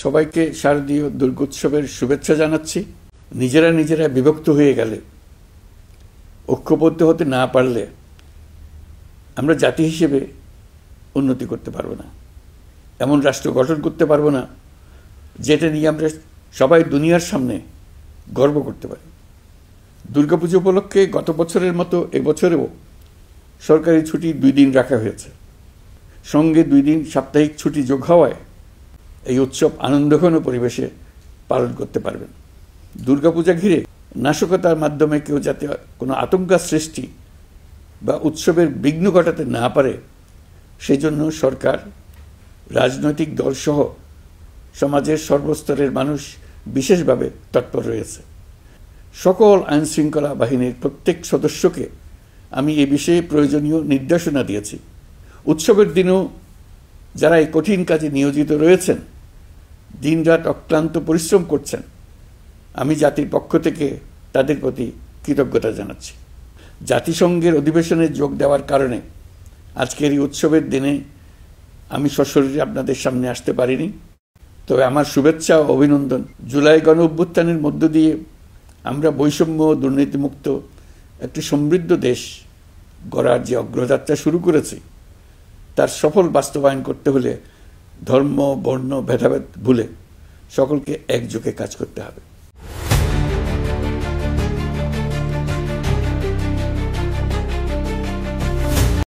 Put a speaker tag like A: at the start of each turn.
A: সবাইকে শারদীয় দুর্গোৎসবের শুভেচ্ছা জানাচ্ছি। নিজেরা বিভক্ত হয়ে গেলে, ঐক্যবদ্ধ হতে না পারলে আমরা জাতি হিসেবে উন্নতি করতে পারবো না, এমন রাষ্ট্র গঠন করতে পারবো না যেটা নিয়ে আমরা সবাই দুনিয়ার সামনে গর্ব করতে পারি। দুর্গাপুজো উপলক্ষে গত বছরের মতো এবছরেও সরকারি ছুটি 2 দিন রাখা হয়েছে। সঙ্গে 2 দিন সাপ্তাহিক ছুটি যোগ হওয়ায় এই উৎসব আনন্দঘন পরিবেশে পালন করতে পারবেন। দুর্গাপূজা ঘিরে নাশকতার মাধ্যমে কেউ যাতে কোনো আতঙ্ক সৃষ্টি বা উৎসবের বিঘ্ন ঘটাতে না পারে, সেজন্য সরকার, রাজনৈতিক দলসহ সমাজের সর্বস্তরের মানুষ বিশেষভাবে তৎপর রয়েছে। সকল আইনশৃঙ্খলা বাহিনীর প্রত্যেক সদস্যকে আমি এ বিষয়ে প্রয়োজনীয় নির্দেশনা দিয়েছি। উৎসবের দিনও যারা এই কঠিন কাজে নিয়োজিত রয়েছেন, দিনরাত অক্লান্ত পরিশ্রম করছেন, আমি জাতির পক্ষ থেকে তাদের প্রতি কৃতজ্ঞতা জানাচ্ছি। জাতিসংঘের অধিবেশনে যোগ দেওয়ার কারণে আজকের এই উৎসবের দিনে আমি সশরীরে আপনাদের সামনে আসতে পারিনি, তবে আমার শুভেচ্ছা ও অভিনন্দন। জুলাই গণ অভ্যুত্থানের মধ্য দিয়ে আমরা বৈষম্য ও দুর্নীতিমুক্ত একটি সমৃদ্ধ দেশ গড়ার যে অগ্রযাত্রা শুরু করেছি, তার সফল বাস্তবায়ন করতে হলে ধর্ম, বর্ণ, ভেদাভেদ ভুলে সকলকে একযোগে কাজ করতে হবে।